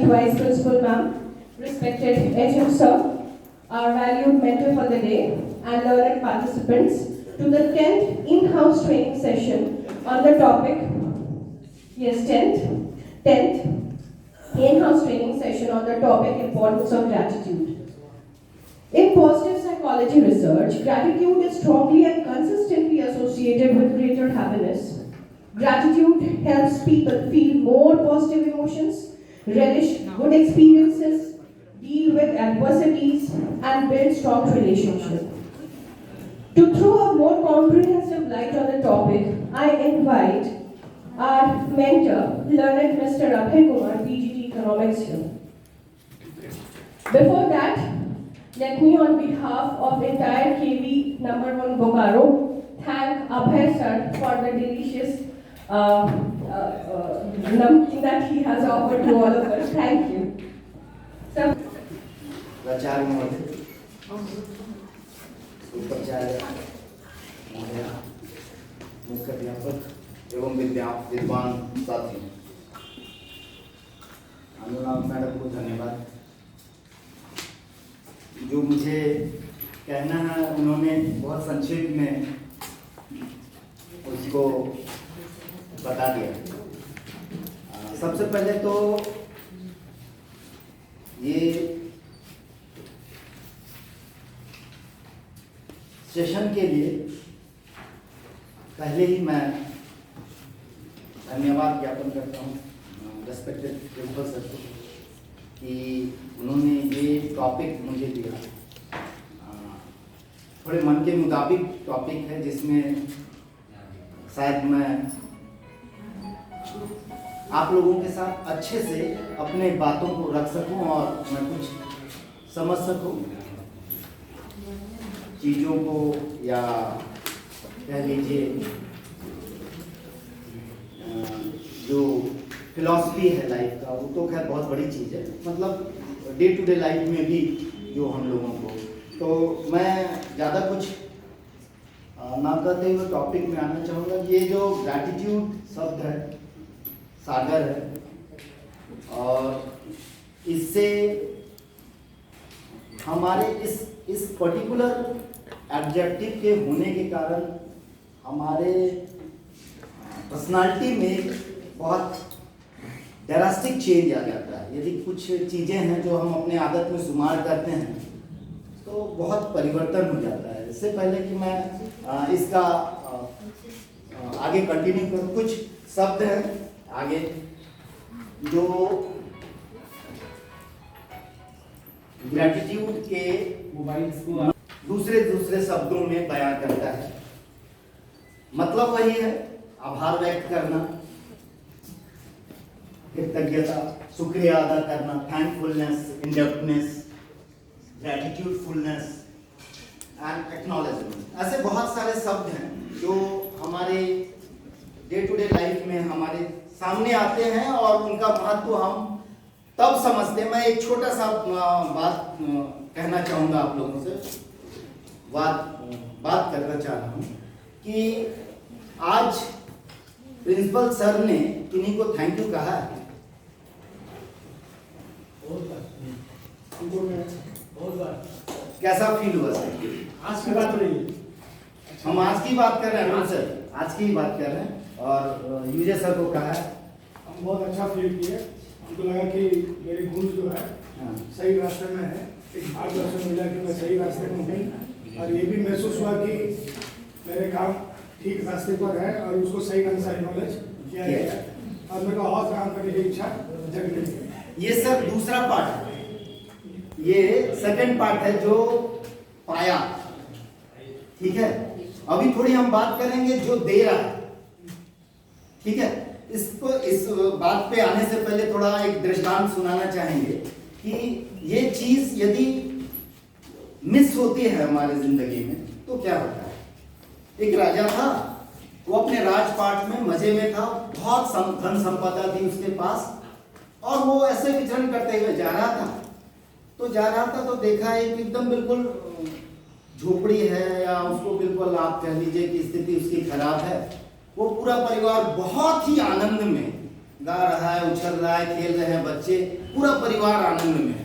respected Vice Principal Ma'am, respected HM Sir, our valued mentor for the day, and learned participants to the 10th in-house training session on the topic, 10th in-house training session on the topic importance of gratitude. In positive psychology research, gratitude is strongly and consistently associated with greater happiness. Gratitude helps people feel more positive emotions, relish good experiences, deal with adversities, and build strong relationships. To throw a more comprehensive light on the topic, I invite our mentor, learned Mr. Abhay Kumar, PGT Economics here. Before that, let me on behalf of entire KV number 1 Bokaro thank Abhay sir for the delicious namkeen that he has offered to all of us. Thank you. So, प्राचार्य महोदय, उपाचार्य महोदय, मुख्य अध्यापक एवं विद्वान साथियों, अनुराग madam को धन्यवाद। जो मुझे कहना है उन्होंने बहुत संक्षेप में उसको बता दिया। सबसे पहले तो ये सेशन के लिए पहले ही मैं धन्यवाद ज्ञापन करता हूँ रेस्पेक्टेड प्रिंसिपल सर को कि उन्होंने ये टॉपिक मुझे दिया। थोड़े मन के मुताबिक टॉपिक है जिसमें शायद मैं आप लोगों के साथ अच्छे से अपने बातों को रख सकूं और मैं कुछ समझ सकूं चीज़ों को, या कह लीजिए जो फिलॉसफी है लाइफ का, वो तो खैर बहुत बड़ी चीज़ है, मतलब डे टू डे लाइफ में भी जो हम लोगों को, तो मैं ज़्यादा कुछ ना करते हुए टॉपिक में आना चाहूँगा। ये जो ग्रैटिट्यूड शब्द है, सागर है, और इससे हमारे इस पर्टिकुलर एडजेक्टिव के होने के कारण हमारे पर्सनालिटी में बहुत ड्रास्टिक चेंज आ जाता है। यदि कुछ चीज़ें हैं जो हम अपने आदत में शुमार करते हैं तो बहुत परिवर्तन हो जाता है। इससे पहले कि मैं इसका आगे कंटिन्यू करूँ, कुछ शब्द हैं आगे जो ग्रैटिट्यूड के दूसरे शब्दों में बयान करता है। मतलब वही है, आभार व्यक्त करना, कृतज्ञता, शुक्रिया अदा करना, थैंकफुलनेस, इंडेप्टनेस, ग्रैटिट्यूडफुलनेस एंड एक्नॉलेजमेंट। ऐसे बहुत सारे शब्द हैं जो हमारे डे टू डे लाइफ में हमारे सामने आते हैं और उनका महत्व हम तब समझते हैं। मैं एक छोटा सा बात कहना चाहूँगा आप लोगों से, बात करना चाह रहा हूँ कि आज प्रिंसिपल सर ने किन्हीं को थैंक यू कहा है। कैसा फील हुआ सर? आज की बात रही है, हम आज की बात कर रहे हैं सर, आज की बात कर रहे हैं। और यूजे सर को कहा है, हम बहुत अच्छा फील किए। हमको लगा कि मेरी गूंज जो है सही रास्ते में है, एक मार्गदर्शन मिला कि मैं सही रास्ते में हूँ, और ये भी महसूस हुआ कि मेरे काम ठीक रास्ते पर है और उसको सही ढंग से एक्नॉलेज किया गया है, और मेरे को और काम करने की इच्छा जग रही है। ये सर दूसरा पार्ट है, ये सेकंड पार्ट है जो पाया, ठीक है। अभी थोड़ी हम बात करेंगे जो दे रहा है, ठीक है। इस बात पे आने से पहले थोड़ा एक दृष्टांत सुनाना चाहेंगे कि ये चीज यदि मिस होती है हमारे जिंदगी में तो क्या होता है। एक राजा था, वो अपने राजपाट में मजे में था, बहुत धन संपदा थी उसके पास, और वो ऐसे विचरण करते हुए जा रहा था तो देखा एक एकदम बिल्कुल झोपड़ी है, या उसको बिल्कुल आप कह लीजिए कि स्थिति उसकी खराब है। वो पूरा परिवार बहुत ही आनंद में गा रहा है, उछल रहा है, खेल रहे हैं बच्चे, पूरा परिवार आनंद में है।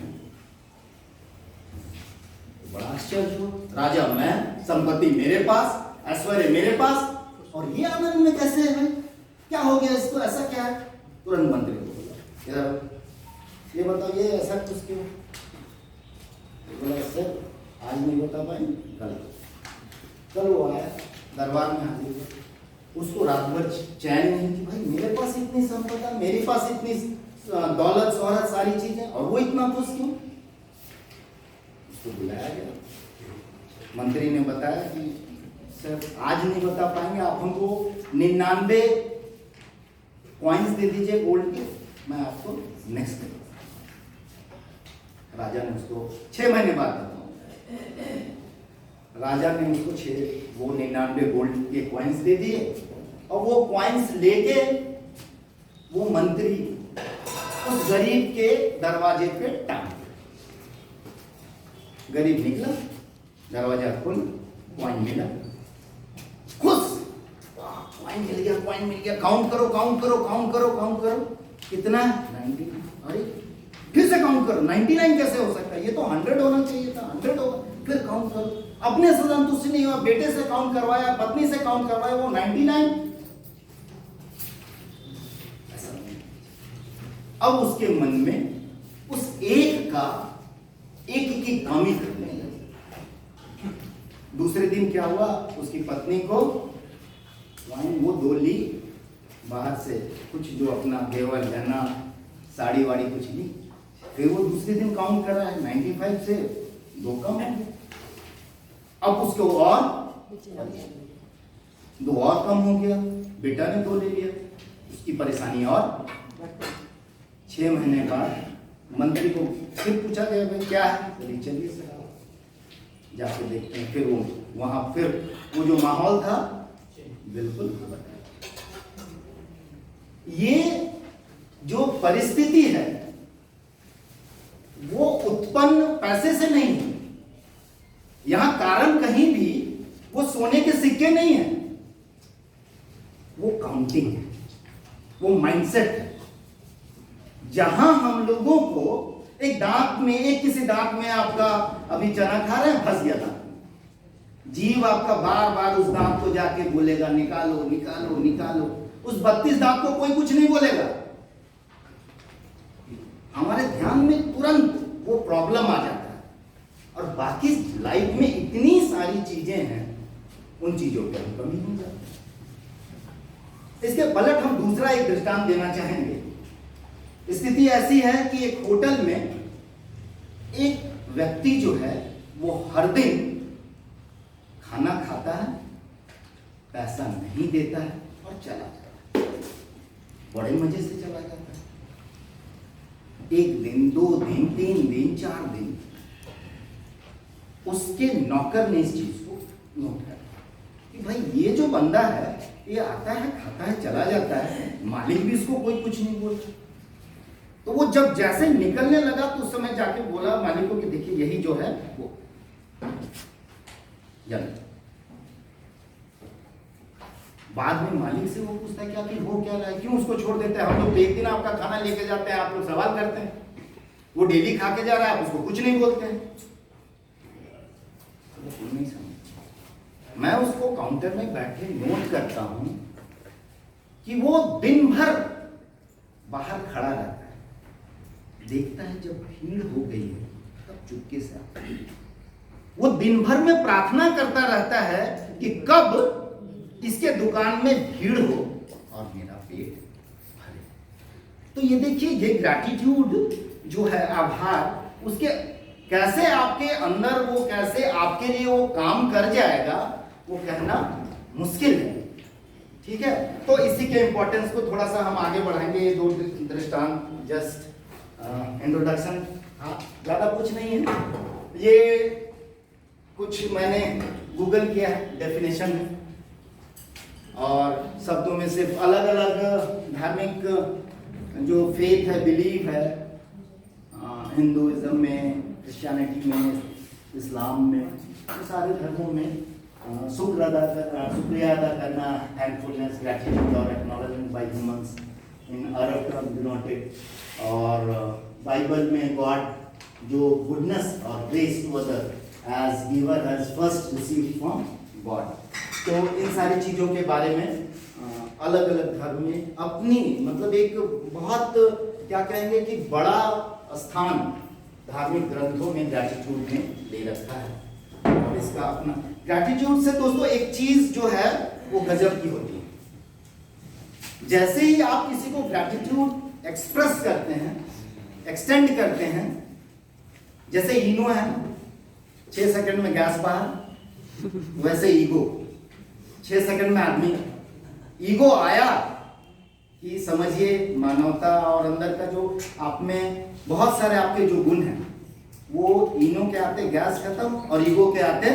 बड़ा आश्चर्य हुआ, राजा मैं, संपत्ति मेरे पास, ऐश्वर्य मेरे पास, और ये आनंद में कैसे है भाई? क्या हो गया इसको, ऐसा क्या है? तुरंत मंत्री को बोला, इधर ये बताओ, ये ऐसा कुछ क्यों? बोला सर आज नहीं बता पाएंगे, कल वो आया दरबार में हाजिर हुआ। उसको रात भर चैन नहीं कि भाई मेरे पास इतनी संपदा, मेरे पास इतनी दौलत शोहरत सारी चीजें, और वो इतना खुश क्यों? उसको बुलाया गया। मंत्री ने बताया कि सर आज नहीं बता पाएंगे, आप हमको 99 कॉइन्स दे दीजिए गोल्ड के, मैं आपको नेक्स्ट डे। राजा ने उसको 6 महीने बाद बताऊं, राजा ने उसको 99 गोल्ड के कॉइन्स दे दिए, और वो कॉइन्स लेके वो मंत्री उस गरीब के दरवाजे पे टांग दिया। गरीब निकला, दरवाजा खोल, कॉइन मिला, खुश, कॉइन मिल गया, कॉइन मिल गया, काउंट करो काउंट करो काउंट करो काउंट करो, कितना? 90। अरे फिर से काउंट करो, 99 कैसे हो सकता है? ये तो 100 होना चाहिए था, 100 होगा। फिर काउंट करो, अपने से संतुष्टि नहीं हुआ, बेटे से काउंट करवाया, पत्नी से काउंट करवाया, वो 99। ऐसा नहीं। अब उसके मन में उस एक की कमी करने लगी। दूसरे दिन क्या हुआ, उसकी पत्नी को वो डोली बाहर से कुछ जो अपना घेवर गहना साड़ी वाड़ी कुछ ली, फिर वो दूसरे दिन काउंट कर रहा है, 95 से 2 कम है। अब उसको और 2 और कम हो गया, बेटा ने 2 ले लिया, उसकी परेशानी और। 6 महीने बाद मंत्री को फिर पूछा गया भाई क्या है? तो चलिए सर जाके देखते हैं। फिर वो वहां फिर वो जो माहौल था बिल्कुल बदल गया। ये जो परिस्थिति है वो उत्पन्न पैसे से नहीं है, यहां कारण कहीं भी वो सोने के सिक्के नहीं है, वो काउंटिंग है, वो माइंडसेट है। जहां हम लोगों को एक दांत में, एक किसी दांत में आपका अभी चना खा रहे हैं, फंस गया दांत, जीव आपका बार बार उस दांत को जाके बोलेगा निकालो निकालो निकालो, उस 32 दांत को कोई कुछ नहीं बोलेगा। हमारे ध्यान में तुरंत वो प्रॉब्लम आ जाता है, और बाकी लाइफ में इतनी सारी चीजें हैं, उन चीजों पे हम कमी नहीं जाते। इसके पलट हम दूसरा एक दृष्टांत देना चाहेंगे। स्थिति ऐसी है कि एक होटल में एक व्यक्ति जो है वो हर दिन खाना खाता है, पैसा नहीं देता है और चला जाता है, बड़े मजे से चला जाता है। 1 दिन 2 दिन 3 दिन 4 दिन उसके नौकर ने इस चीज को नोट किया कि भाई ये जो बंदा है ये आता है खाता है चला जाता है, मालिक भी इसको कोई कुछ नहीं बोलता। तो वो जब जैसे निकलने लगा तो उस समय जाके बोला मालिक को कि देखिए यही जो है वो जल। बाद में मालिक से वो पूछता है कि आखिर हो क्या रहा है, क्यों उसको छोड़ देते हैं? हम लोग एक दिन आपका खाना लेके जाते हैं, आप लोग सवाल करते हैं, वो डेली खा के जा रहा है, आप उसको कुछ नहीं बोलते हैं। तो नहीं समझ, मैं उसको काउंटर में बैठे नोट करता हूं कि वो दिन भर बाहर खड़ा रहता है, देखता है जब भीड़ हो गई है तब चुपके से आता है। वो दिन भर में प्रार्थना करता रहता है कि कब इसके दुकान में भीड़ हो और मेरा पेट भरे। तो ये देखिए, ये ग्रैटिट्यूड जो है, आभार, उसके कैसे आपके अंदर वो कैसे आपके लिए वो काम कर जाएगा वो कहना मुश्किल है। ठीक है, तो इसी के इंपॉर्टेंस को थोड़ा सा हम आगे बढ़ाएंगे। ये 2 दृष्टांत जस्ट इंट्रोडक्शन, हाँ ज़्यादा कुछ नहीं है। ये कुछ मैंने गूगल किया है डेफिनेशन में, और शब्दों में सिर्फ अलग अलग धार्मिक जो फेथ है, बिलीव है, हिंदुइज्म में, क्रिश्चियनिटी में, इस्लाम में, तो सारे धर्मों में शुक्रिया अदा करना, थैंकफुलनेस, ग्रैटिट्यूड और acknowledgement by humans, in Arab term denoted, और बाइबल में गॉड जो गुडनेस और grace to other as giver has first received from God. तो इन सारी चीज़ों के बारे में अलग अलग धर्म में अपनी मतलब एक बहुत क्या कहेंगे कि बड़ा स्थान धार्मिक ग्रंथों में ग्रैटिट्यूड ने ले रखा है। और इसका अपना ग्रैटिट्यूड से दोस्तों एक चीज जो है वो गजब की होती है। जैसे ही आप किसी को ग्रैटिट्यूड एक्सप्रेस करते हैं, एक्सटेंड करते हैं, जैसे इनो है 6 सेकंड में गैस बाहर, वैसे ईगो 6 सेकंड में आदमी ईगो आया कि समझिए मानवता और अंदर का जो आप में बहुत सारे आपके जो गुण हैं वो इनो के आते गैस खत्म और ईगो के आते।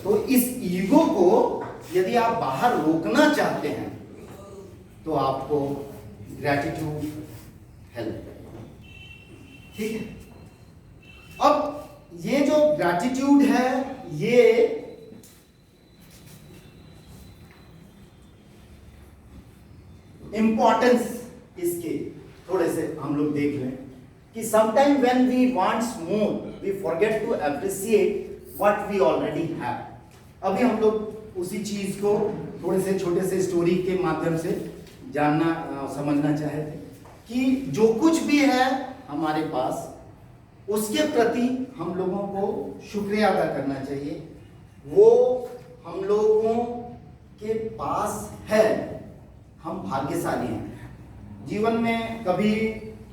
तो इस ईगो को यदि आप बाहर रोकना चाहते हैं तो आपको ग्रैटिट्यूड हेल्प करेगा। ठीक है, अब ये जो ग्रैटिट्यूड है ये इंपॉर्टेंस इसके थोड़े से हम लोग देख लें कि sometime when we wants more we forget to appreciate what we already have. अभी हम लोग उसी चीज को थोड़े से छोटे से स्टोरी के माध्यम से जानना समझना चाहे थे कि जो कुछ भी है हमारे पास उसके प्रति हम लोगों को शुक्रिया अदा करना चाहिए। वो हम लोगों के पास है, हम भाग्यशाली हैं। जीवन में कभी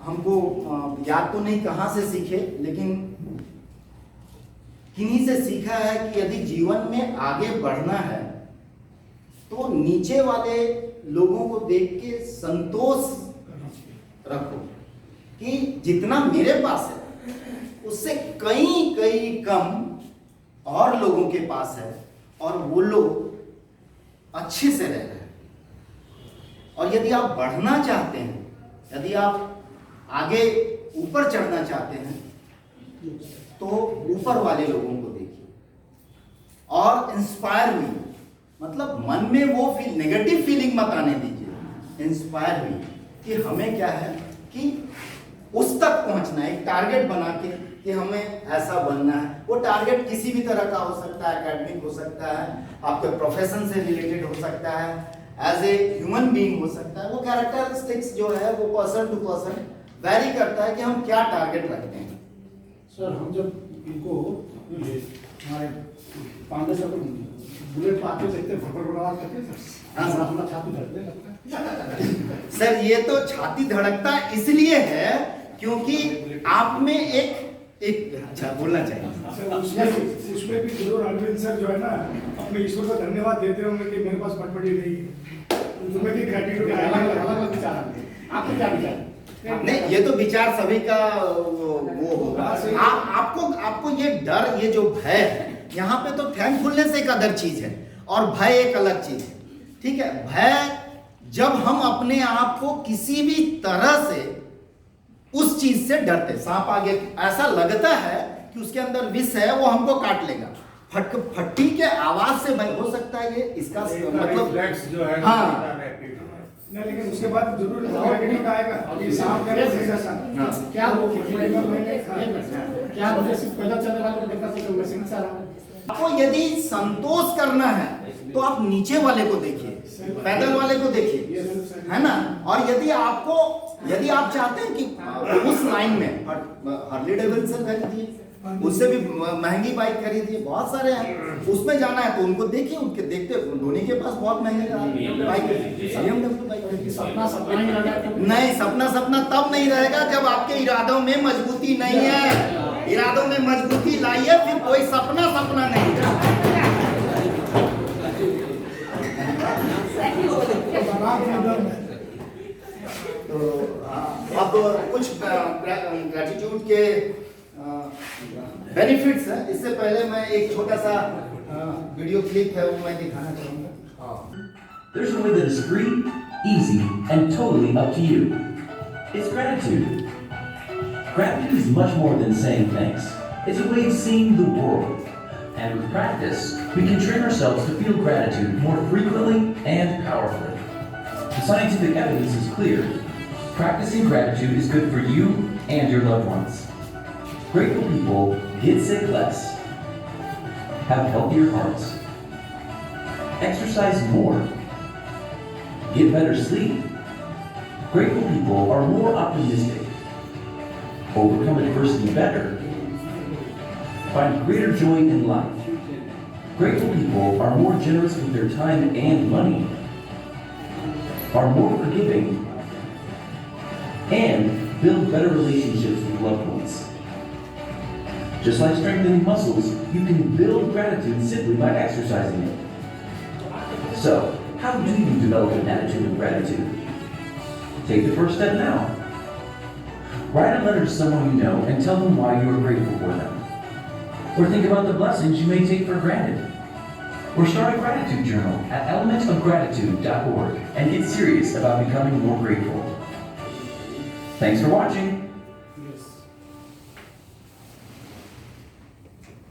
हमको याद तो नहीं कहां से सीखे, लेकिन किन्हीं से सीखा है कि यदि जीवन में आगे बढ़ना है तो नीचे वाले लोगों को देख के संतोष रखो कि जितना मेरे पास है उससे कई कई कम और लोगों के पास है और वो लोग अच्छे से रह रहे हैं। और यदि आप बढ़ना चाहते हैं, यदि आप आगे ऊपर चढ़ना चाहते हैं तो ऊपर वाले लोगों को देखिए और इंस्पायर हुई, मतलब मन में वो नेगेटिव फीलिंग मत आने दीजिए। इंस्पायर हुई कि हमें क्या है कि उस तक पहुंचना है, एक टारगेट बना के कि हमें ऐसा बनना है। वो टारगेट किसी भी तरह का हो सकता है, एकेडमिक हो सकता है, आपके प्रोफेशन से रिलेटेड हो सकता है, एज ए ह्यूमन बीइंग हो सकता है। वो कैरेक्टरिस्टिक्स जो है वो पर्सन टू पर्सन वैरी करता है कि हम क्या टारगेट रखते हैं। सर हम जब इनको हमारे 5-10 बुलेट पाते देखते फटफट करते हैं सर, अपना छाती धड़कने लगता है। सर ये तो छाती धड़कता इसलिए है क्योंकि आप में एक अच्छा बोलना चाहिए। उसमें भी गुरु राघवेंद्र सर जो है ना अपने ईश्वर को धन्यवाद देते होंगे कि मेरे पास फटफटी नहीं है। उसमें भी ग्रेटिट्यूड अलग विचार है। आपको क्या विचार है? नहीं, ये तो विचार सभी का वो होगा। आपको ये डर, ये जो भय है, यहाँ पे तो थैंकफुलनेस एक अदर चीज है और भय एक अलग चीज है। ठीक है, भय जब हम अपने आप को किसी भी तरह से उस चीज से डरते, सांप आगे ऐसा लगता है कि उसके अंदर विष है, वो हमको काट लेगा, फट्टी के आवाज से भय हो सकता है। ये इसका मतलब जो है हाँ नहीं, लेकिन उसके बाद जरूर नेगेटिव आएगा। अभी सांप करे क्या मुझे सिर्फ पैदल चलने वाले को देखना चाहिए, मैं सिंह सारा आपको यदि संतोष करना है तो आप नीचे वाले को देखिए, पैदल वाले को देखिए, है ना। और यदि आप चाहते हैं कि उस लाइन में हार्ली डेविडसन खरीदिए, उससे भी महंगी बाइक खरीदिए, बहुत सारे हैं, उसमें जाना है तो उनको देखिए, उनके देखते धोनी के पास बहुत महंगे बाइक है। सपना तब नहीं रहेगा जब आपके इरादों में मजबूती नहीं है। इरादों में मजबूती लाइए, फिर कोई सपना नहीं है। तो अब कुछ ग्रेटिट्यूड के बेनिफिट्स है। इससे पहले मैं एक छोटा सा वीडियो क्लिप है वो मैं दिखाना चाहूंगा। There's a way that is free, easy, and totally up to you. It's gratitude. Gratitude is much more than saying thanks. It's a way of seeing the world. And with practice, we can train ourselves to feel gratitude more frequently and powerfully. The scientific evidence is clear. Practicing gratitude is good for you and your loved ones. Grateful people get sick less, have healthier hearts, exercise more, get better sleep. Grateful people are more optimistic, overcome adversity better, find greater joy in life. Grateful people are more generous with their time and money, are more forgiving, and build better relationships with loved ones. Just like strengthening muscles, you can build gratitude simply by exercising it. So, how do you develop an attitude of gratitude? Take the first step now. Write a letter to someone you know and tell them why you are grateful for them. Or think about the blessings you may take for granted. Or start a gratitude journal at elementofgratitude.org and get serious about becoming more grateful. Thanks for watching.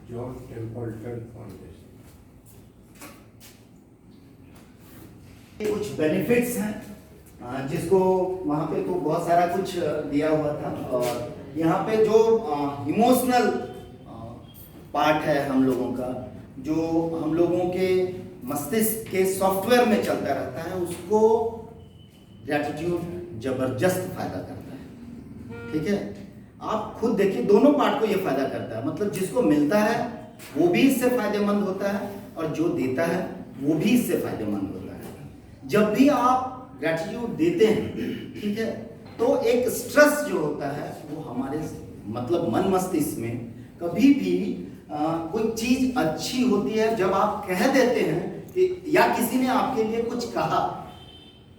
John Templeton Foundation. कुछ benefits हैं जिसको वहाँ पे तो बहुत सारा कुछ दिया हुआ था, और यहाँ पे जो इमोशनल पार्ट है हम लोगों का, जो हम लोगों के मस्तिष्क के सॉफ्टवेयर में चलता रहता है, उसको ग्रैटिट्यूड जबरदस्त फायदा करता है। ठीक है, आप खुद देखिए, दोनों पार्ट को ये फायदा करता है। मतलब जिसको मिलता है वो भी इससे फायदेमंद होता है, और जो देता है वो भी इससे फायदेमंद होता है। जब भी आप ग्रैटिट्यूड देते हैं, ठीक है, तो एक स्ट्रेस जो होता है वो हमारे मतलब मन मस्तिष्क में, कभी भी कोई चीज अच्छी होती है जब आप कह देते हैं कि, या किसी ने आपके लिए कुछ कहा,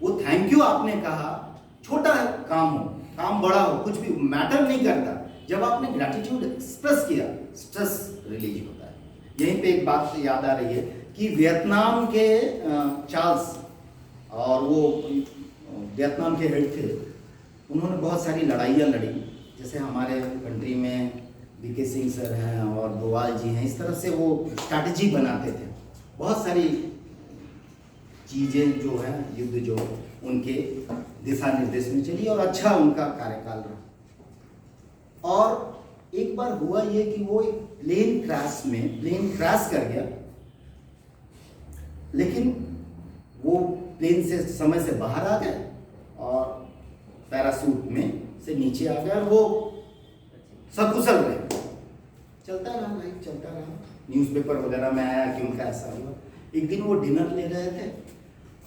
वो थैंक यू आपने कहा, छोटा काम हो, काम बड़ा हो, कुछ भी मैटर नहीं करता, जब आपने ग्रैटिट्यूड एक्सप्रेस किया, स्ट्रेस रिलीज होता है। यहीं पे एक बात याद आ रही है कि वियतनाम के चार्ल्स, और वो वियतनाम के हेड थे, उन्होंने बहुत सारी लड़ाइयाँ लड़ी, जैसे हमारे कंट्री में वीके सिंह सर हैं और डोवाल जी हैं, इस तरह से वो स्ट्रैटेजी बनाते थे। बहुत सारी चीज़ें जो है, युद्ध जो उनके दिशा निर्देश में चली, और अच्छा उनका कार्यकाल रहा। और एक बार हुआ ये कि वो एक प्लेन क्रैश कर गया, लेकिन वो प्लेन से समय से बाहर आ गए और पैराशूट में से नीचे आ गए, और वो सकुशल रहे। चलता रहा भाई, चलता रहा। न्यूज़पेपर वगैरह में आया कि उनका ऐसा हुआ। एक दिन वो डिनर ले रहे थे,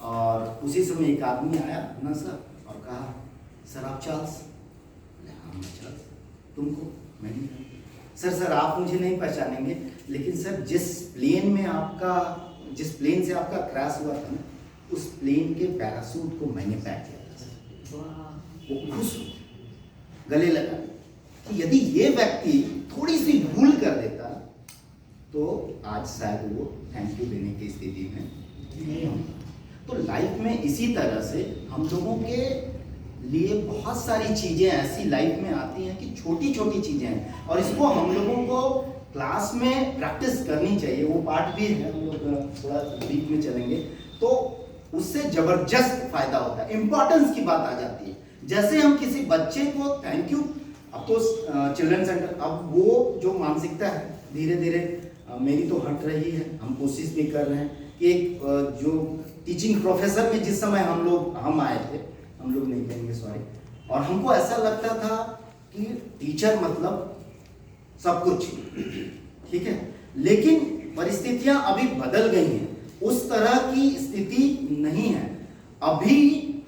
और उसी समय एक आदमी आया ना सर, और कहा, सर आप चार्ल्स? हाँ मैं चार्ल्स। तुमको? मैं नहीं। सर आप मुझे नहीं पहचानेंगे, लेकिन सर जिस प्लेन से आपका क्रैश हुआ था ना, उस प्लेन के पैराशूट को मैंने पैक किया था सर। वो खुश गले लगा कि यदि ये व्यक्ति थोड़ी सी भूल कर देता तो आज शायद वो थैंक यू देने की स्थिति में नहीं होता। तो लाइफ में इसी तरह से हम लोगों के लिए बहुत सारी चीजें ऐसी लाइफ में आती हैं कि छोटी छोटी चीजें हैं, और इसको हम लोगों को क्लास में प्रैक्टिस करनी चाहिए। वो पार्ट भी है, हम लोग थोड़ा डीप में चलेंगे तो उससे जबरदस्त फायदा होता है। इंपॉर्टेंस की बात आ जाती है। जैसे हम किसी बच्चे को थैंक यू, अब तो चिल्ड्रन सेंटर, अब वो जो मानसिकता है धीरे धीरे मेरी तो हट रही है, हम कोशिश भी कर रहे हैं कि एक जो टीचिंग प्रोफेसर में जिस समय हम आए थे, हम लोग नहीं कहेंगे सॉरी, और हमको ऐसा लगता था कि टीचर मतलब सब कुछ, ठीक है, लेकिन परिस्थितियां अभी बदल गई हैं, उस तरह की स्थिति नहीं है। अभी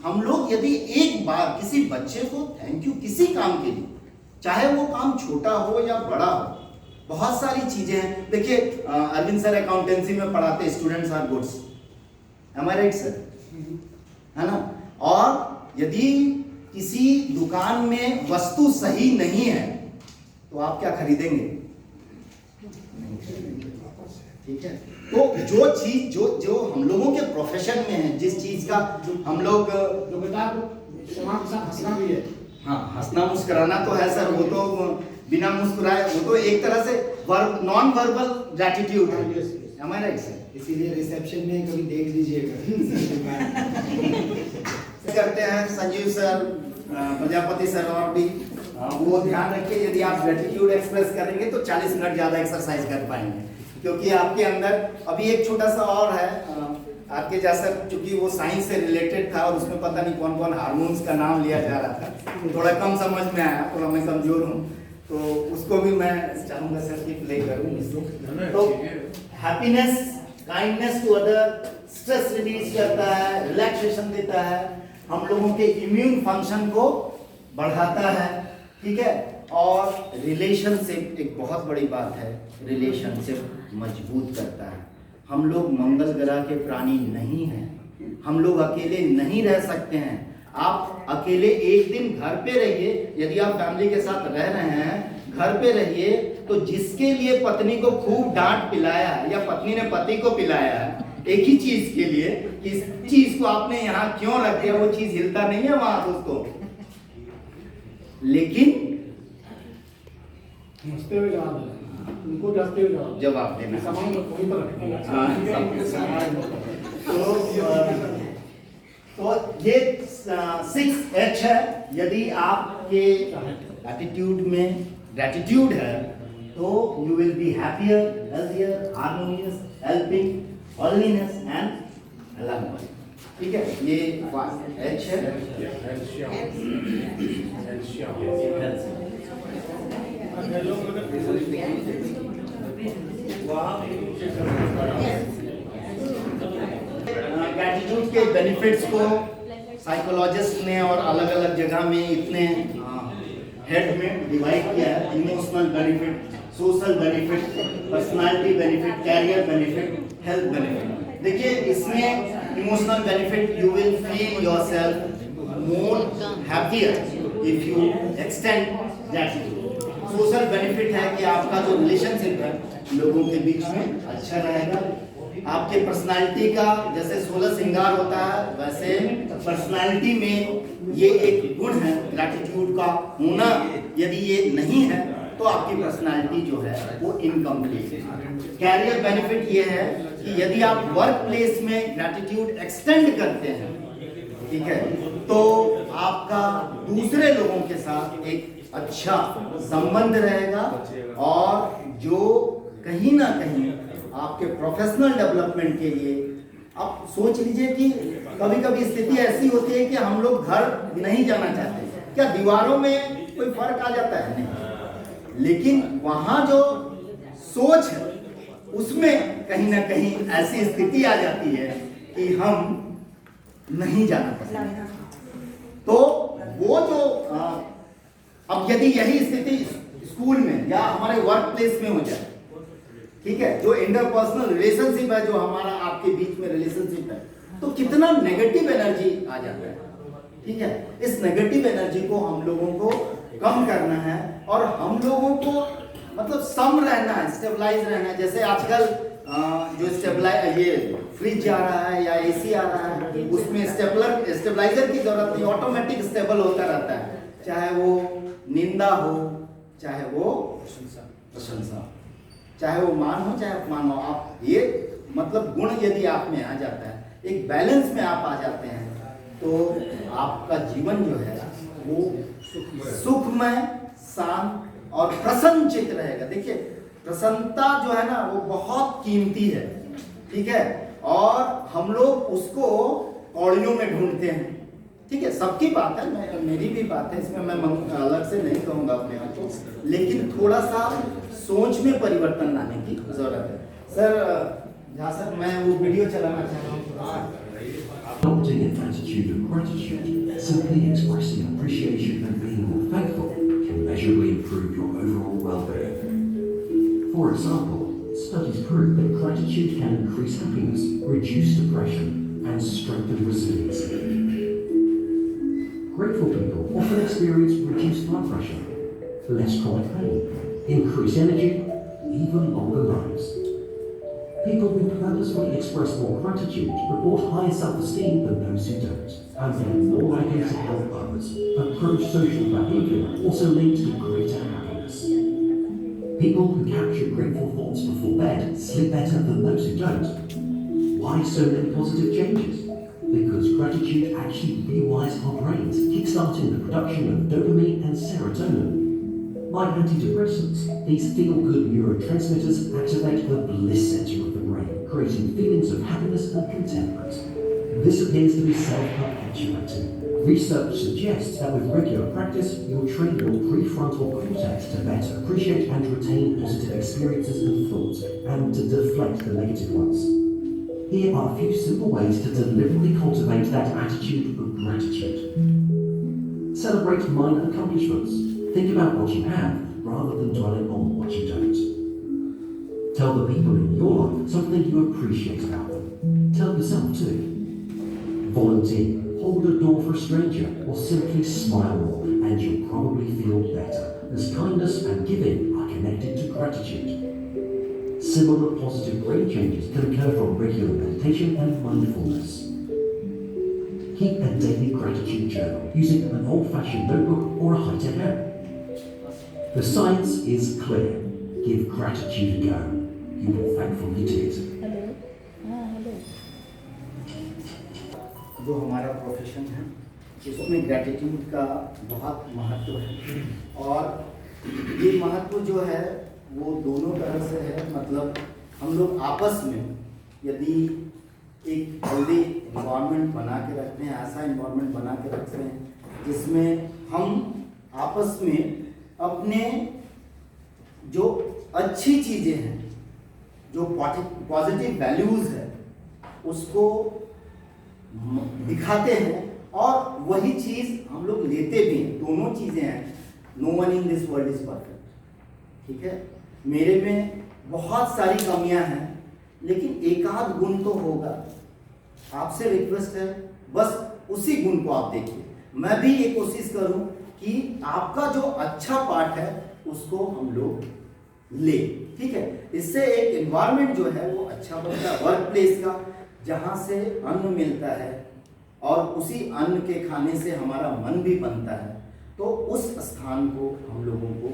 हम लोग यदि एक बार किसी बच्चे को थैंक यू किसी काम के लिए, चाहे वो काम छोटा हो या बड़ा हो, बहुत सारी चीजें हैं। देखिए अरविंद सर अकाउंटेंसी में पढ़ाते students are goods, am I right sir, है ना? और यदि किसी दुकान में वस्तु सही नहीं है तो आप क्या खरीदेंगे? ठीक है, तो जो चीज जो हम लोगों के प्रोफेशन में है, जिस चीज का हम लोग जो बेटा समाज के साथ हंसना भी है, हाँ हंसना मुस्कुराना तो है सर, वो तो बिना मुस्कुराए वो तो एक तरह से नॉन वर्बल ग्रैटिट्यूड है। Am I right, sir? इसीलिए रिसेप्शन में कभी देख लीजिएगा। करते हैं संजीव सर, प्रजापति सर और भी वो ध्यान रखिए, यदि आप ग्रेटिट्यूड एक्सप्रेस करेंगे तो 40 मिनट ज़्यादा एक्सरसाइज कर पाएंगे, क्योंकि आपके अंदर अभी एक छोटा सा और है आपके जैसा, चूंकि वो साइंस से रिलेटेड था और उसमें पता नहीं कौन कौन हार्मोन्स का नाम लिया जा रहा था, थोड़ा कम समझ में आया, थोड़ा मैं कमजोर हूँ, तो उसको भी मैं चाहूँगा सर कि प्ले करूँ इसको। तो happiness, kindness to other, stress release करता है, रिलैक्सेशन देता है, हम लोगों के इम्यून फंक्शन को बढ़ाता है, ठीक है, और रिलेशनशिप एक बहुत बड़ी बात है, रिलेशनशिप मजबूत करता है। हम लोग मंगल ग्रह के प्राणी नहीं हैं, हम लोग अकेले नहीं रह सकते हैं। आप अकेले एक दिन घर पे रहिए, यदि आप फैमिली के साथ रह रहे हैं, घर पे रहिए, तो जिसके लिए पत्नी को खूब डांट पिलाया है या पत्नी ने पति को पिलाया है एक ही चीज के लिए, कि इस चीज को आपने यहाँ क्यों रख दिया, वो चीज हिलता नहीं है वहां दोस्तों, लेकिन हंसते हुए जवाब देना, उनको डरते हुए जवाब देना, सामान को वहीं पर रखना। तो ये 6H है। यदि आपके एटीट्यूड में ग्रेटिट्यूड है तो you will be happier, healthier, harmonious, helping, holiness and love. ठीक है, ये H है। ग्रेटिट्यूड के बेनिफिट्स को साइकोलॉजिस्ट ने और अलग अलग जगह में इतने हेड में डिवाइड किया है। Emotional benefit, social benefit, personality benefit, career benefit, health benefit. देखिए इसमें emotional benefit, you will feel yourself more happier if you extend gratitude. Social benefit है कि आपका जो रिलेशनशिप है लोगों के बीच में अच्छा रहेगा। आपके पर्सनालिटी का जैसे 16 श्रृंगार होता है, वैसे पर्सनालिटी में ये एक गुण है ग्रेटिट्यूड का होना। यदि ये नहीं है तो आपकी पर्सनालिटी जो है वो इनकम्प्लीट है। कैरियर बेनिफिट ये है कि यदि आप वर्क प्लेस में ग्रेटिट्यूड एक्सटेंड करते हैं, ठीक है, तो आपका दूसरे लोगों के साथ एक अच्छा संबंध रहेगा और जो कहीं ना कहीं आपके प्रोफेशनल डेवलपमेंट के लिए, आप सोच लीजिए कि कभी कभी स्थिति ऐसी होती है कि हम लोग घर नहीं जाना चाहते, क्या दीवारों में कोई फर्क आ जाता है? नहीं, लेकिन वहां जो सोच है उसमें कहीं ना कहीं ऐसी स्थिति आ जाती है कि हम नहीं जाना पसंद। तो वो जो अब यदि यही स्थिति स्कूल में या हमारे वर्क प्लेस में हो जाए, ठीक है, जो इंटरपर्सनल रिलेशनशिप है, जो हमारा आपके बीच में रिलेशनशिप है, तो कितना नेगेटिव एनर्जी आ जाता है। ठीक है, इस नेगेटिव एनर्जी को हम लोगों को कम करना है और हम लोगों को मतलब सम रहना है, स्टेबलाइज रहना है। जैसे आजकल जो स्टेबलाइज ये फ्रिज आ रहा है या एसी आ रहा है, उसमें स्टेबलाइजर की जरूरत नहीं, ऑटोमेटिक स्टेबल होता रहता है, चाहे वो निंदा हो, चाहे वो प्रशंसा, चाहे वो मान हो चाहे अपमान हो। आप ये मतलब गुण यदि आप में आ जाता है, एक बैलेंस में आप आ जाते हैं, तो आपका जीवन जो है वो सुखमय, शांत और प्रसन्नचित्त रहेगा। देखिए प्रसन्नता जो है ना वो बहुत कीमती है, ठीक है, और हम लोग उसको कौड़ियों में ढूंढते हैं। ठीक है, सबकी बात है, मेरी भी बात है, इसमें मैं अलग से नहीं कहूंगा अपने आप को, लेकिन थोड़ा सा सोच में परिवर्तन लाने की जरूरत है। सर जहाँ सर मैं वो वीडियो चलाना चाह रहा हूँ। Adopting an attitude of gratitude, simply expressing appreciation and being more thankful can measurably improve your overall well-being. For example, studies prove that gratitude can increase happiness, reduce depression, and strengthen resilience. Grateful people often experience reduced blood pressure, less chronic pain, increased energy, even longer lives. People who purposefully express more gratitude report higher self-esteem than those who don't, and they're more likely to help others. Approach social behavior also linked to greater happiness. People who capture grateful thoughts before bed sleep better than those who don't. Why so many positive changes? Because gratitude actually rewires our brains, kickstarting the production of dopamine and serotonin. Like antidepressants, these feel-good neurotransmitters activate the bliss center of the brain, creating feelings of happiness and contentment. This appears to be self-perpetuating. Research suggests that with regular practice, you'll train your prefrontal cortex to better appreciate and retain positive experiences and thoughts, and to deflect the negative ones. Here are a few simple ways to deliberately cultivate that attitude of gratitude. Celebrate minor accomplishments. Think about what you have, rather than dwelling on what you don't. Tell the people in your life something you appreciate about them. Tell yourself too. Volunteer. Hold a door for a stranger, or simply smile more, and you'll probably feel better, as kindness and giving are connected to gratitude. Similar positive brain changes can occur from regular meditation and mindfulness. Keep a daily gratitude journal using an old-fashioned notebook or a high-tech app. The science is clear. Give gratitude a go. You will thankfully do it. जो हमारा profession है उसमें gratitude का बहुत महत्व है, और ये महत्व जो है वो दोनों तरह से है। मतलब हम लोग आपस में यदि एक हेल्दी इन्वायरमेंट बना के रखते हैं, ऐसा इन्वायरमेंट बना के रखते हैं जिसमें हम आपस में अपने जो अच्छी चीज़ें हैं, जो पॉजिटिव वैल्यूज़ है, उसको दिखाते हैं, और वही चीज़ हम लोग लेते भी हैं। दोनों चीज़ें हैं। No one in this world is perfect, ठीक है। मेरे में बहुत सारी कमियां हैं, लेकिन एक आध गुण तो होगा। आपसे रिक्वेस्ट है, बस उसी गुण को आप देखिए। मैं भी ये कोशिश करूं कि आपका जो अच्छा पार्ट है उसको हम लोग ले, ठीक है। इससे एक एनवायरनमेंट जो है वो अच्छा बनता है, वर्क प्लेस का, जहाँ से अन्न मिलता है, और उसी अन्न के खाने से हमारा मन भी बनता है। तो उस स्थान को हम लोगों को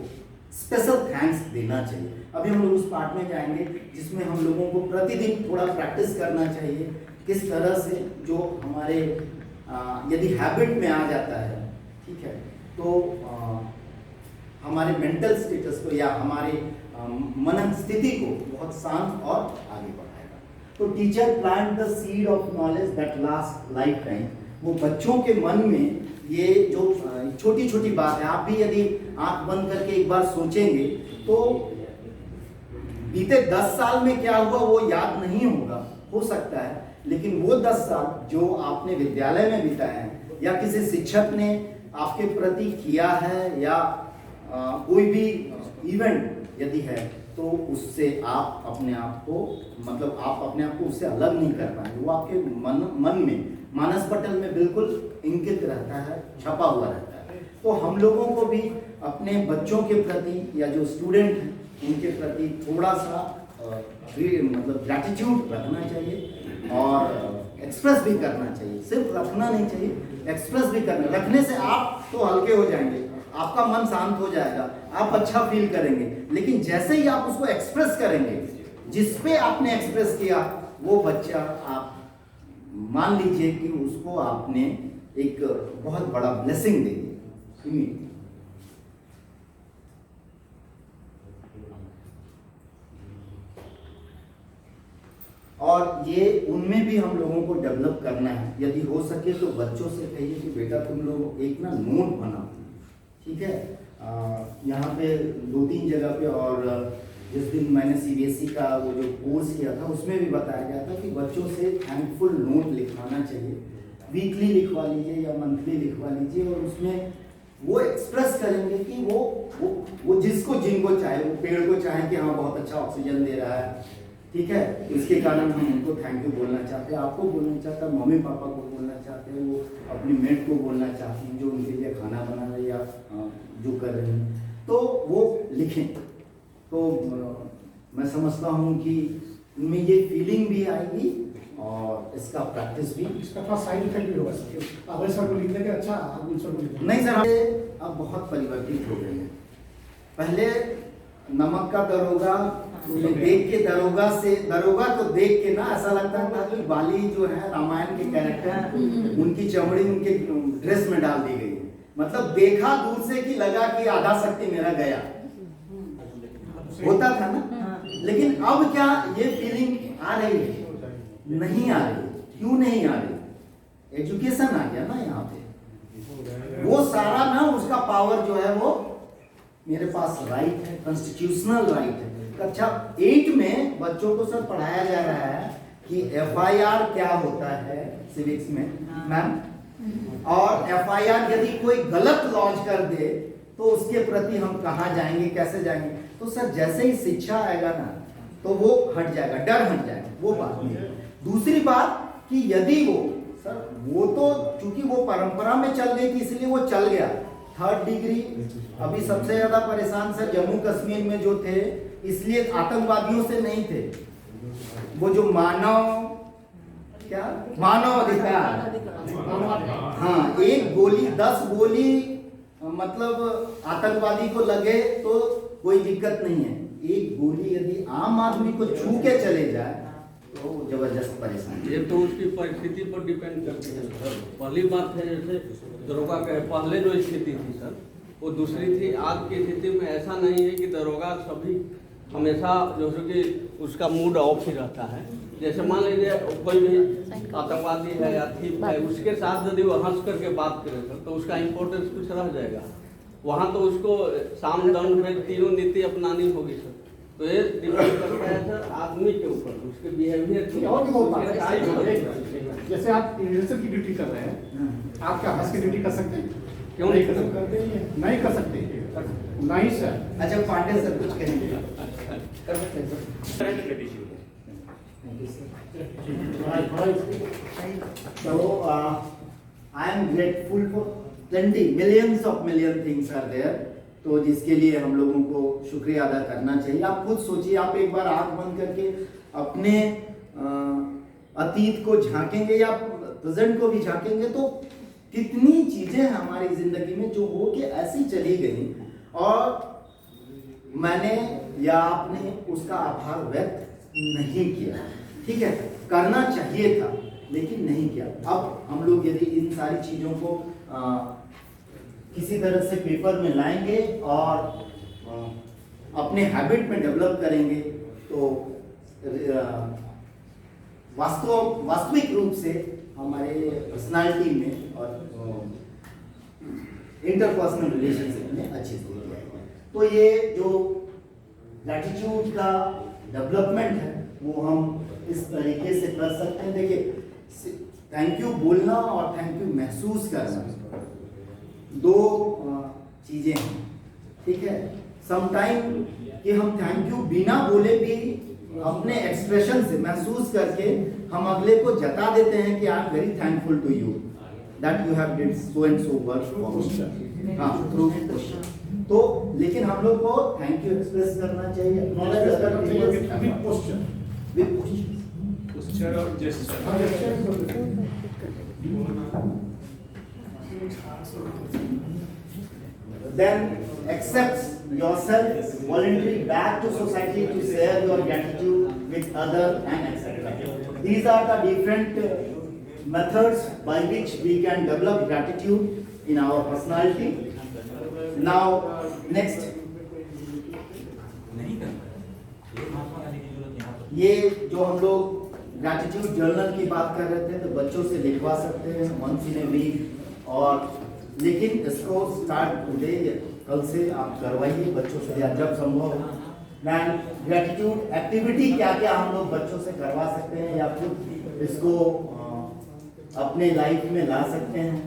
स्पेशल थैंक्स देना चाहिए। अभी हम लोग उस पार्ट में जाएंगे जिसमें हम लोगों को प्रतिदिन थोड़ा प्रैक्टिस करना चाहिए, किस तरह से जो हमारे यदि हैबिट में आ जाता है, ठीक है, तो हमारे मेंटल स्टेटस को या हमारे मनन स्थिति को बहुत शांत और आगे बढ़ाएगा। तो teacher plant the seed of knowledge that last life time. वो बच्चों के मन में ये जो छोटी छोटी बात है, आप भी यदि आंख बंद करके एक बार सोचेंगे तो बीते 10 साल में क्या हुआ वो याद नहीं होगा, हो सकता है, लेकिन वो 10 साल जो आपने विद्यालय में बिताए हैं या किसी शिक्षक ने आपके प्रति किया है या कोई भी इवेंट यदि है, तो उससे आप अपने आप को, मतलब आप अपने आप को उससे अलग नहीं कर पाएंगे। वो आपके मन में, मानस पटल में बिल्कुल इंकित रहता है, छपा हुआ रहता है। तो हम लोगों को भी अपने बच्चों के प्रति या जो स्टूडेंट हैं उनके प्रति थोड़ा सा मतलब ग्रैटिट्यूड रखना चाहिए और एक्सप्रेस भी करना चाहिए। सिर्फ रखना नहीं चाहिए, एक्सप्रेस भी करना। रखने से आप तो हल्के हो जाएंगे, आपका मन शांत हो जाएगा, आप अच्छा फील करेंगे, लेकिन जैसे ही आप उसको एक्सप्रेस करेंगे, जिस पे आपने एक्सप्रेस किया वो बच्चा, आप मान लीजिए कि उसको आपने एक बहुत बड़ा ब्लेसिंग दे दी। और ये उनमें भी हम लोगों को डेवलप करना है। यदि हो सके तो बच्चों से कहिए कि बेटा तुम लोग एक ना नोट बनाओ, ठीक है। यहाँ पे 2-3 जगह पे, और जिस दिन मैंने CBSE का वो जो कोर्स किया था उसमें भी बताया गया था कि बच्चों से थैंकफुल नोट लिखवाना चाहिए। वीकली लिखवा लीजिए या मंथली लिखवा लीजिए, और उसमें वो एक्सप्रेस करेंगे कि वो जिसको जिनको चाहे, वो पेड़ को चाहे कि हाँ बहुत अच्छा ऑक्सीजन दे रहा है, ठीक है, इसके कारण हम उनको थैंक यू बोलना चाहते हैं, आपको बोलना चाहते हैं, मम्मी पापा को बोलना चाहते हैं, वो अपनी मेट को बोलना चाहती हैं जो उनके लिए खाना बना रही या जो कर रहे हैं, तो वो लिखें। तो मैं समझता हूँ कि उनमें ये फीलिंग भी आएगी और इसका प्रैक्टिस भी। इसका थोड़ा साइड इफेक्ट भी होगा सर। आप सर को लिख देंगे, अच्छा आप सर को लिख देंगे। नहीं सर, अब बहुत परिवर्तित हो गए हैं। पहले नमक का दरोगा देख के दरोगा को देख के ना ऐसा लगता था कि बाली जो है रामायण के कैरेक्टर उनकी चमड़ी उनके ड्रेस में डाल दी गई है। मतलब देखा दूर से कि लगा कि आधा शक्ति मेरा गया, होता था ना। लेकिन अब क्या ये फीलिंग आ रही है? नहीं आ रही। क्यों नहीं आ रही? एजुकेशन आ गया ना यहाँ पे, वो सारा ना उसका पावर जो है वो मेरे पास राइट है, कॉन्स्टिट्यूशनल राइट है। कक्षा 8 में बच्चों को सर पढ़ाया जा रहा है कि एफआईआर क्या होता है सिविक्स में मैम, और एफआईआर यदि कोई गलत लॉन्च कर दे तो उसके प्रति हम कहाँ जाएंगे, कैसे जाएंगे। तो सर जैसे ही शिक्षा आएगा ना तो वो हट जाएगा, डर हट जाएगा, वो बात नहीं। दूसरी बात कि यदि वो तो चूंकि वो परंपरा में चल गई थी इसलिए वो चल गया। 3rd डिग्री अभी सबसे ज्यादा परेशान सर जम्मू कश्मीर में जो थे, इसलिए आतंकवादियों से नहीं थे, वो जो मानव अधिकार, हाँ, 1 गोली 10 गोली मतलब आतंकवादी को लगे तो कोई दिक्कत नहीं है, 1 गोली यदि आम आदमी को छू के चले जाए तो जबरदस्त परेशानी। ये तो उसकी परिस्थिति पर डिपेंड करती है सर। पहली बात है जैसे दरोगा के पहले जो स्थिति थी सर वो दूसरी थी। आज की स्थिति में ऐसा नहीं है कि दरोगा सभी हमेशा जो है कि उसका मूड ऑफ ही रहता है। जैसे मान लीजिए कोई भी आतंकवादी है या थीप है, उसके साथ यदि वो हंस करके बात करे सर तो उसका इम्पोर्टेंस कुछ रह जाएगा। वहाँ तो उसको साम दंड में तीनों नीति अपनानी होगी सर। तो ये डिपेंड करता है सर आदमी के ऊपर, उसके बिहेवियर की। जैसे आप यूनिवर्सल की ड्यूटी कर रहे हैं, आप क्या हंस की ड्यूटी कर सकते हैं? क्यों नहीं कर सकते? नहीं कर सकते, नहीं सर। अच्छा पांडे सर कुछ कहेंगे? कर सकते हैं sir. So I am grateful for plenty, millions things are there. तो जिसके लिए हम लोगों को शुक्रिया अदा करना चाहिए। आप खुद सोचिए, आप एक बार आंख बंद करके अपने अतीत को झांकेंगे या प्रेजेंट को भी झांकेंगे तो कितनी चीजें हैं हमारी जिंदगी में जो हो के ऐसी चली गई और मैंने या आपने उसका आभार व्यक्त नहीं किया। ठीक है, करना चाहिए था लेकिन नहीं किया। अब हम लोग यदि इन सारी चीजों को किसी तरह से पेपर में लाएंगे और अपने हैबिट में डेवलप करेंगे तो वास्तविक रूप से हमारे पर्सनालिटी में और इंटरपर्सनल रिलेशनशिप में अच्छी स्थिति आएगी। तो ये जो ग्रैटिट्यूड का डेवलपमेंट है वो हम इस तरीके से कर सकते हैं। देखिए, थैंक यू बोलना और थैंक यू महसूस करना दो चीजें हैं। ठीक है, समटाइम कि हम थैंक यू बिना बोले भी अपने एक्सप्रेशन से महसूस करके हम अगले को जता देते हैं कि I am very thankful to you that you have did so and so work for. हाँ, थ्रू क्वेश्चन। तो लेकिन हम लोग को थैंक यू एक्सप्रेस करना चाहिए, एक्नॉलेज करना चाहिए विद क्वेश्चन, विद क्वेश्चन और gesture. Then accepts yourself voluntary back to society to share your gratitude with other and etc. These are the different methods by which we can develop gratitude in our personality. Now next, ये जो हम लोग gratitude journal की बात कर रहे थे तो बच्चों से लिखवा सकते हैं once in a week, और लेकिन इसको स्टार्ट टुडे, कल से आप करवाइए बच्चों से या जब संभव हो। मैन ग्रैटिट्यूड एक्टिविटी क्या क्या हम लोग बच्चों से करवा सकते हैं या खुद इसको अपने लाइफ में ला सकते हैं।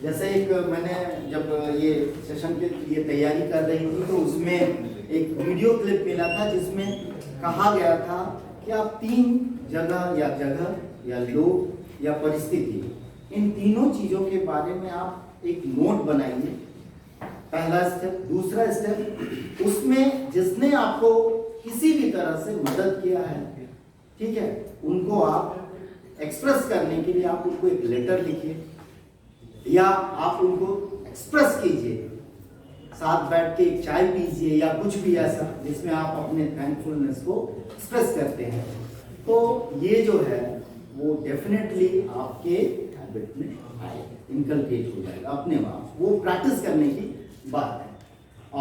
जैसे एक मैंने जब ये सेशन के लिए तैयारी कर रही थी तो उसमें एक वीडियो क्लिप मिला था जिसमें कहा गया था कि आप 3 जगह या लोग या परिस्थिति, इन तीनों चीजों के बारे में आप एक नोट बनाइए। पहला स्टेप। दूसरा स्टेप, उसमें जिसने आपको किसी भी तरह से मदद किया है, ठीक है, उनको आप एक्सप्रेस करने के लिए आप उनको एक लेटर लिखिए या आप उनको एक्सप्रेस कीजिए साथ बैठ के एक चाय पीजिए या कुछ भी ऐसा जिसमें आप अपने थैंकफुलनेस को एक्सप्रेस करते हैं, तो ये जो है वो डेफिनेटली आपके हैबिट में इनकलकेट हो जाएगा अपने आप। वो प्रैक्टिस करने की बात है।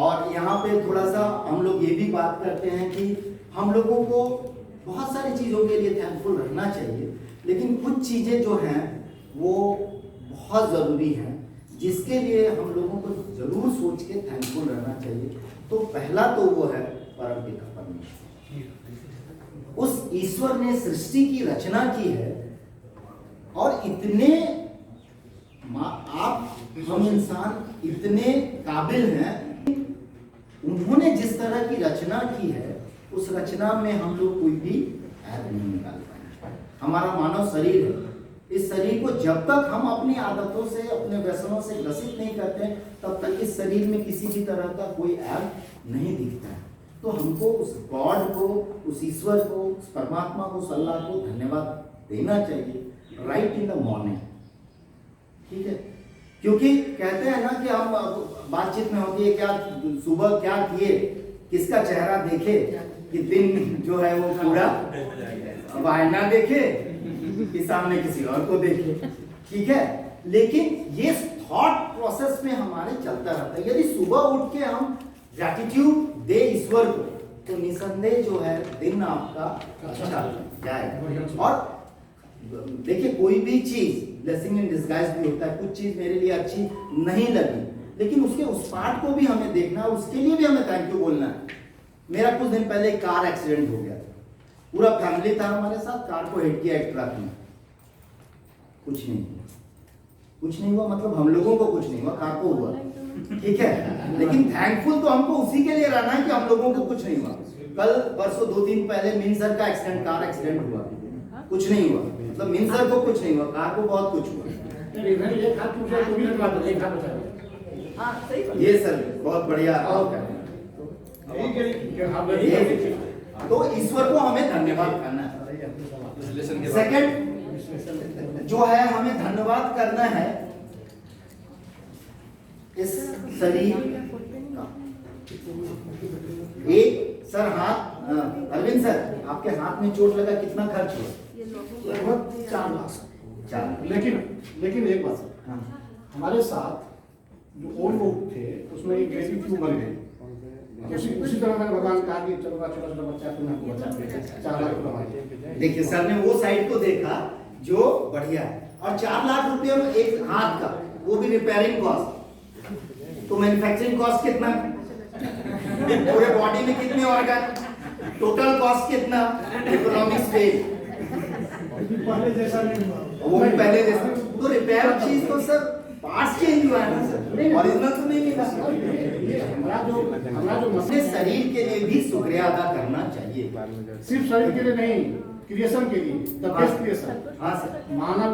और यहाँ पे थोड़ा सा हम लोग ये भी बात करते हैं कि हम लोगों को बहुत सारी चीज़ों के लिए थैंकफुल रहना चाहिए, लेकिन कुछ चीज़ें जो हैं वो बहुत ज़रूरी हैं जिसके लिए हम लोगों को जरूर सोच के थैंकफुल रहना चाहिए। तो पहला तो वो है परमपिता परमेश्वर। उस ईश्वर ने सृष्टि की रचना की है और इतने आप हम इंसान इतने काबिल हैं, उन्होंने जिस तरह की रचना की है उस रचना में हम लोग कोई भी ऐप नहीं निकाल पाएंगे। हमारा मानव शरीर है, इस शरीर को जब तक हम अपनी आदतों से अपने व्यसनों से ग्रसित नहीं करते तब तक इस शरीर में किसी भी तरह का कोई ऐप नहीं दिखता है। तो हमको उस गॉड को, उस ईश्वर को, उस परमात्मा को, उस अल्लाह को धन्यवाद देना चाहिए राइट इन द मॉर्निंग। ठीक है, क्योंकि कहते हैं ना कि हम बातचीत में होती है क्या सुबह क्या किए, किसका चेहरा देखे कि दिन जो है वो पूरा, अब आईना देखे कि सामने किसी और को देखे। ठीक है, लेकिन ये थॉट प्रोसेस में हमारे चलता रहता है। यदि सुबह उठ के हम ग्रैटिट्यूड दे ईश्वर को तो निसंदेह जो है दिन आपका अच्छा जाएगा। और देखिए कोई भी चीज ब्लेसिंग इन डिस्गाइज भी होता है। कुछ चीज मेरे लिए अच्छी नहीं लगी, लेकिन उसके उस पार्ट को भी हमें देखना है, उसके लिए भी हमें थैंक यू बोलना है। मेरा कुछ दिन पहले कार एक्सीडेंट हो गया, पूरा फैमिली था हमारे साथ, कार को हिट किया एक ट्रक ने, कुछ नहीं हुआ, मतलब हम लोगों को कुछ नहीं हुआ, कार को हुआ। ठीक है, लेकिन थैंकफुल तो हमको उसी के लिए रहना है कि हम लोगों को कुछ नहीं हुआ। कल परसों 2 दिन पहले मिनसर का एक्सीडेंट, कार एक्सीडेंट हुआ, कुछ नहीं हुआ, मतलब मिनसर को कुछ नहीं हुआ, कार को बहुत कुछ हुआ। ये सर बहुत बढ़िया। तो ईश्वर को हमें धन्यवाद करना है। सेकंड जो है हमें धन्यवाद करना है इस शरीर का। एक सर हाथ, अरविंद सर आपके हाथ में चोट लगा, कितना खर्च हुआ? लगभग 4 लाख। लेकिन एक बात सर, हमारे साथ जो और लोग थे उसमें एक बेटी क्यों मर गई, उसी तरह मैंने भगवान कहा कि चलो छोटा बच्चा तुम हमको बचा के 4 लाख रुपए। देखिए सर ने वो साइड को देखा जो बढ़िया है, और 4 लाख रुपए में एक हाथ का, वो भी रिपेयरिंग कॉस्ट, तो मैन्युफैक्चरिंग कॉस्ट कितना, पूरे बॉडी में कितने ऑर्गन, टोटल कॉस्ट कितना, इकोनॉमिक स्टेज पहले जैसा नहीं हुआ, वो भी पहले जैसा। तो रिपेयर चीज तो सर पार्ट्स चेंज हुआ है ना सर, ओरिजिनल तो नहीं मिला। हमारा जो अपने शरीर के लिए भी शुक्रिया अदा करना चाहिए, सिर्फ शरीर के लिए नहीं, क्रिएशन के लिए, द बेस्ट क्रिएशन। हाँ सर, मानव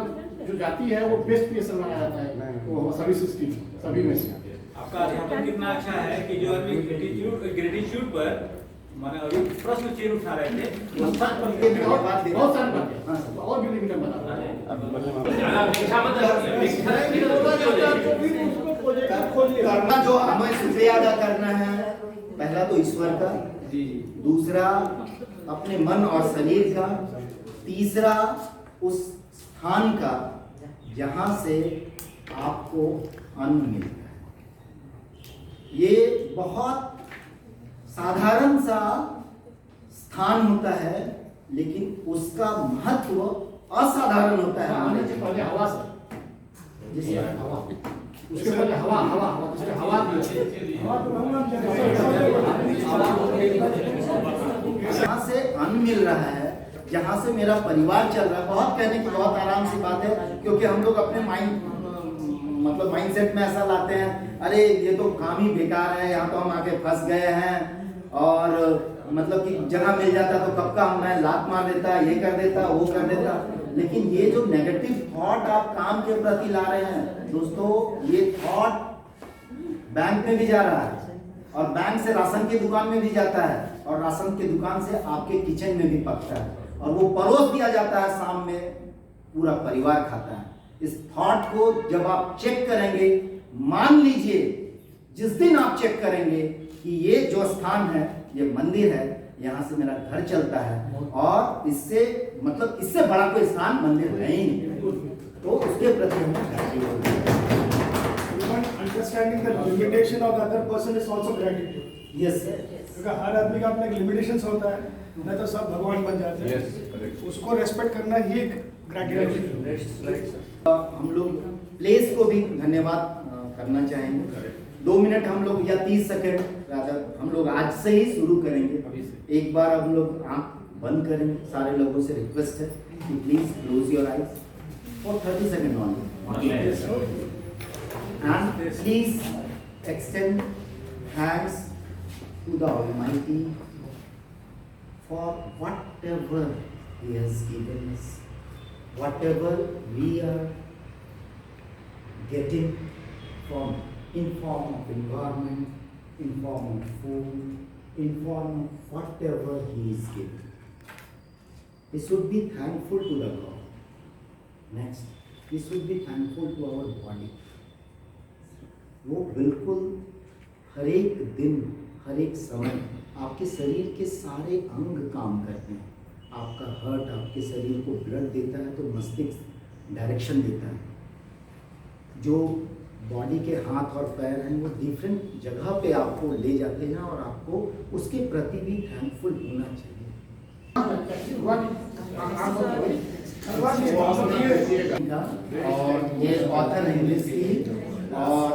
जो जाति है वो बेस्ट क्रिएशन माना जाता है, वो सभी सृष्टि सभी में से। आपका अध्यापन कितना अच्छा है कि जो अभी ग्रेटिट्यूड पर माने अभी प्रश्न चिन्ह उठा रहे थे, बहुत सारी बातें और भी लिमिट बता रहे करना जो हमें शुक्रिया अदा करना है, पहला तो ईश्वर का, दूसरा अपने मन और शरीर का, तीसरा उस स्थान का जहां से आपको अन्न मिलता है। ये बहुत साधारण सा स्थान होता है, लेकिन उसका महत्व असाधारण होता है। आने से पहले हवा से, जैसे हवा, उसके पहले हवा जिसके हवा जहाँ से अन्न मिल रहा है, जहाँ से मेरा परिवार चल रहा है। बहुत कहने की बहुत आराम सी बात है, क्योंकि हम लोग अपने माइंडसेट में ऐसा लाते हैं, अरे ये तो काम ही बेकार है, यहाँ तो हम आके फंस गए हैं, और मतलब कि जगह मिल जाता तो कब का मैं लात मार देता, ये कर देता, वो कर देता। लेकिन ये जो नेगेटिव थॉट आप काम के प्रति ला रहे हैं दोस्तों, ये थॉट बैंक में भी जा रहा है, और बैंक से राशन की दुकान में भी जाता है, और राशन की दुकान से आपके किचन में भी पकता है, और वो परोस दिया जाता है शाम में, पूरा परिवार खाता है। इस थॉट को जब आप चेक करेंगे, मान लीजिए जिस दिन आप चेक करेंगे कि ये जो स्थान है, ये मंदिर है, यहाँ से मेरा घर चलता है और इससे मतलब इससे बड़ा कोई स्थान मंदिर है ही नहीं, तो उसके प्रति हमें understanding the limitation of the other person is also gratitude. Yes क्योंकि हर आदमी का अपना एक लिमिटेशंस होता है, नहीं तो सब भगवान बन जाते हैं. उसको रेस्पेक्ट करना ही एक ग्रैटिट्यूड. हम लोग प्लेस को भी धन्यवाद करना चाहेंगे. 2 मिनट हम लोग या 30 सेकंड रादर हम लोग आज से ही शुरू करेंगे. एक बार हम लोग आंख बंद करेंगे. सारे लोगों से रिक्वेस्ट है कि please close your eyes for 30 second only and please extend thanks to the Almighty for whatever He has given us, whatever we are getting from in form of environment, in form of food, in form of whatever He is giving. We should be thankful to the God. Next, we should be thankful to our body. वो बिल्कुल हर एक दिन हर एक समय आपके शरीर के सारे अंग काम करते हैं. आपका हार्ट आपके शरीर को ब्लड देता है तो मस्तिष्क डायरेक्शन देता है. जो बॉडी के हाथ और पैर हैं वो डिफरेंट जगह पे आपको ले जाते हैं और आपको उसके प्रति भी थैंकफुल होना चाहिए. और ये ऑथर है इंग्लिश की और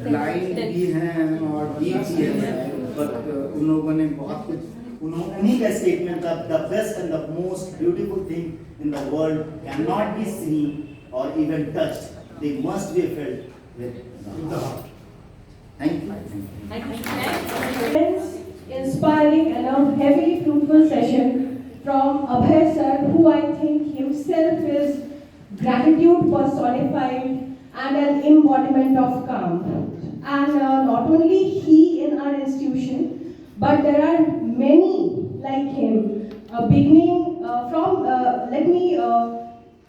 ब्लाइंड भी हैं और डीफ भी हैं, बट उन लोगों ने बहुत कुछ उन्हीं का स्टेटमेंट था, the best and the most beautiful thing in the world can not be seen और even touched, they must be felt with the heart. Thank you. Friends, inspiring and a heavily fruitful session from Abhay sir, who I think himself is gratitude personified and an embodiment of calm. And not only he in our institution, but there are many like him. Beginning from, let me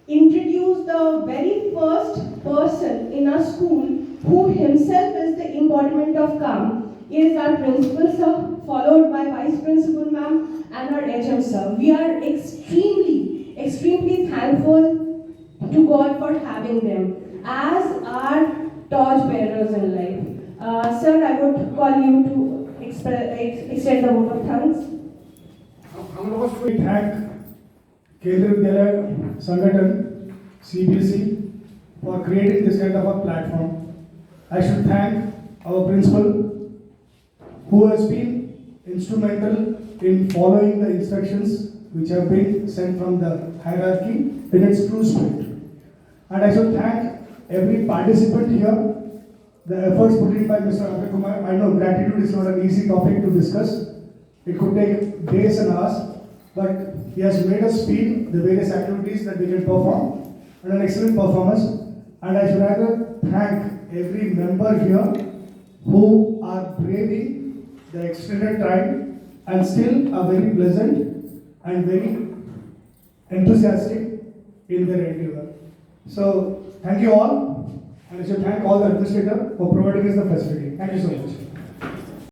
introduce the very first person in our school who himself is the embodiment of calm. Is our principal sir, followed by vice principal ma'am and our HM sir. We are extremely thankful to God for having them as our torch bearers in life. Sir, I would call you to extend the vote of thanks. हम लोग को thank केंद्रीय विद्यालय संगठन CBSE for creating this kind of a platform. I should thank our principal who has been instrumental in following the instructions which have been sent from the hierarchy in its true spirit. And I should thank every participant here, the efforts put in by Mr. Abhay Kumar. I know gratitude is not an easy topic to discuss. It could take days and hours, but he has made us feel the various activities that we can perform and an excellent performance. And I should rather thank every member here who are braving the extended time and still are very pleasant and very enthusiastic in their endeavor. So, thank you all, and I should thank all the administrators for providing us the facility. Thank you so much.